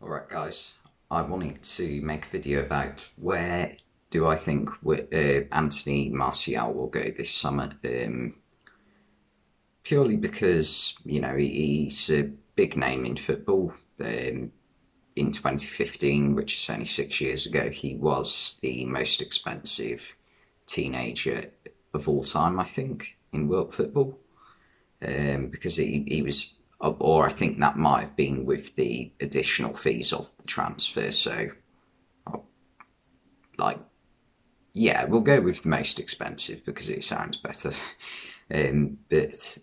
Alright guys, I wanted to make a video about where do I think Anthony Martial will go this summer. Purely because, he's a big name in football. In 2015, which is only 6 years ago, he was the most expensive teenager of all time, I think, in world football. Because he was, or I think that might have been with the additional fees of the transfer. So, like, yeah, we'll go with the most expensive because it sounds better. But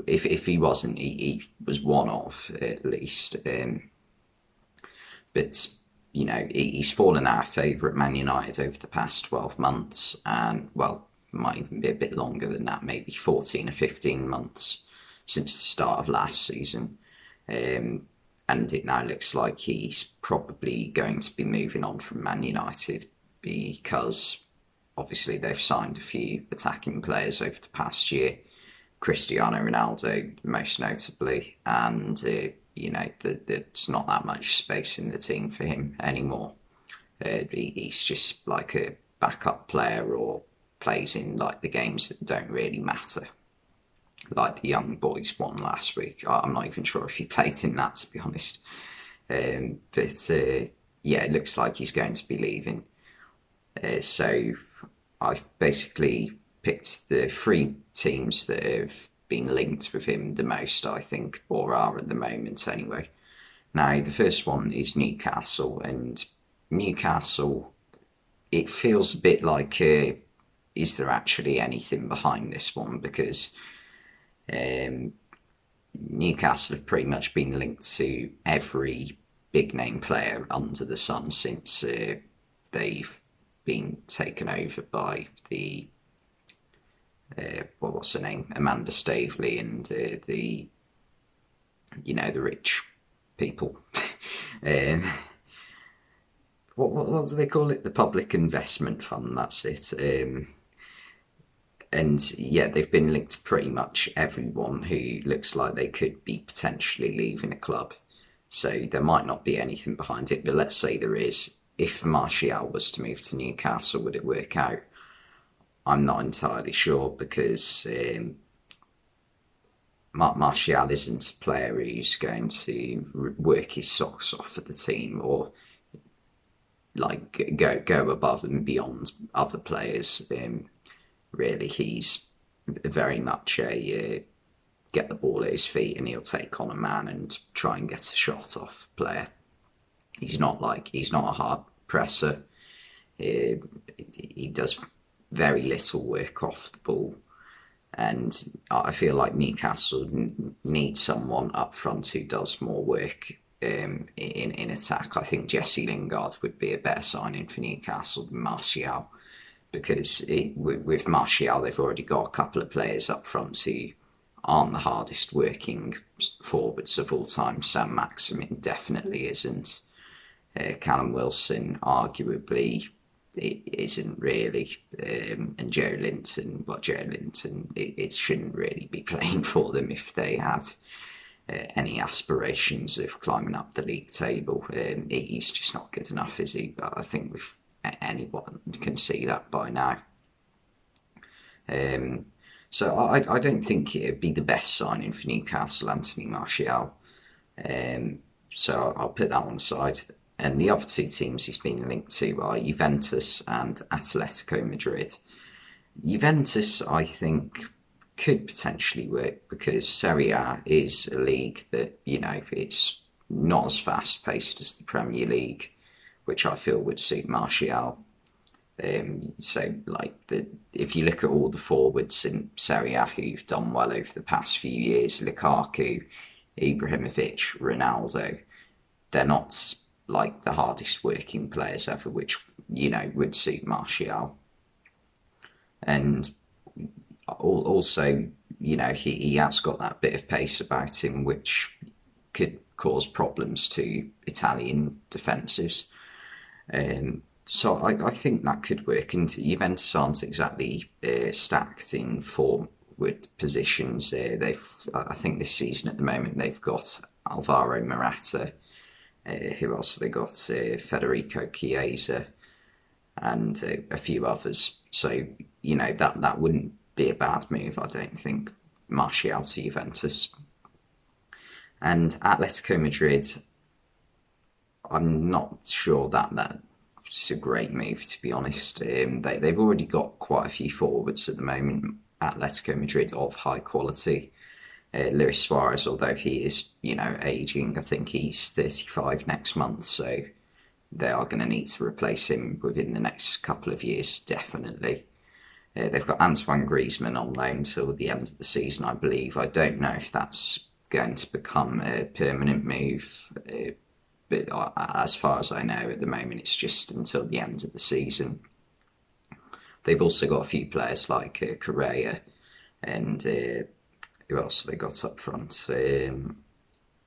if he wasn't, he was one of at least. But he's fallen out of favour at Man United over the past 12 months, and well, might even be a bit longer than that, maybe 14 or 15 months since the start of last season. And it now looks like he's probably going to be moving on from Man United because obviously they've signed a few attacking players over the past year. Cristiano Ronaldo, most notably, and there's not that much space in the team for him anymore. He's just like a backup player or plays in like the games that don't really matter, like the young boys won last week. I'm not even sure if he played in that, to be honest. But yeah, it looks like he's going to be leaving. So I've basically picked the three teams that have been linked with him the most, I think, or are at the moment anyway. Now, the first one is Newcastle, and Newcastle, it feels a bit like, is there actually anything behind this one? Because um, Newcastle have pretty much been linked to every big name player under the sun since they've been taken over by the what's her name, Amanda Staveley, and the rich people. um, what do they call it? The Public Investment Fund. That's it. And yeah, they've been linked to pretty much everyone who looks like they could be potentially leaving a club. So there might not be anything behind it, but let's say there is. If Martial was to move to Newcastle, would it work out? I'm not entirely sure because Martial isn't a player who's going to work his socks off for the team or like go above and beyond other players. Really, he's very much a get the ball at his feet and he'll take on a man and try and get a shot off player. He's not a hard presser. He does very little work off the ball, and I feel like Newcastle needs someone up front who does more work in attack. I think Jesse Lingard would be a better signing for Newcastle than Martial because with Martial they've already got a couple of players up front who aren't the hardest working forwards of all time. Sam Maximin definitely isn't. Callum Wilson arguably it isn't really, and Joe Linton, it shouldn't really be playing for them if they have any aspirations of climbing up the league table. He's just not good enough, is he? But I think with anyone can see that by now. So I don't think it'd be the best signing for Newcastle, Anthony Martial. So I'll put that one aside. And the other two teams he's been linked to are Juventus and Atletico Madrid. Juventus, I think, could potentially work because Serie A is a league that, it's not as fast paced as the Premier League, which I feel would suit Martial. So, if you look at all the forwards in Serie A who've done well over the past few years, Lukaku, Ibrahimovic, Ronaldo, they're not like the hardest working players ever, which would suit Martial. And also, he has got that bit of pace about him, which could cause problems to Italian defensives. So I think that could work. And Juventus aren't exactly stacked in forward positions. I think this season at the moment they've got Alvaro Morata, Who else have they got? Federico Chiesa and a few others. So, that wouldn't be a bad move, I don't think. Martial to Juventus. And Atletico Madrid, I'm not sure that's a great move, to be honest. They've already got quite a few forwards at the moment, Atletico Madrid, of high quality. Luis Suarez, although he is, aging, I think he's 35 next month, so they are going to need to replace him within the next couple of years, definitely. They've got Antoine Griezmann on loan till the end of the season, I believe. I don't know if that's going to become a permanent move, but as far as I know, at the moment, it's just until the end of the season. They've also got a few players like Correa and who else have they got up front? Who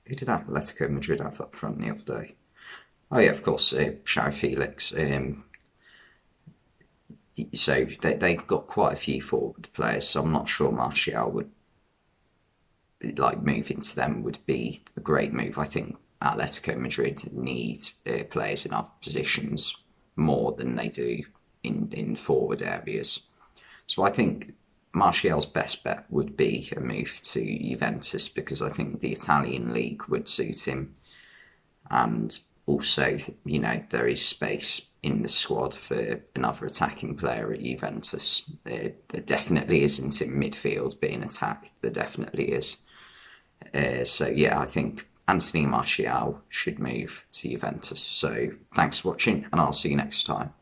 did Atletico Madrid have up front the other day? Oh yeah, of course, João Felix. So they've got quite a few forward players, so I'm not sure Martial would, like, moving to them would be a great move. I think Atletico Madrid need players in other positions more than they do in forward areas. So I think Martial's best bet would be a move to Juventus, because I think the Italian league would suit him. And also, there is space in the squad for another attacking player at Juventus. There definitely isn't in midfield being attacked. There definitely is. So yeah, I think Anthony Martial should move to Juventus. So thanks for watching, and I'll see you next time.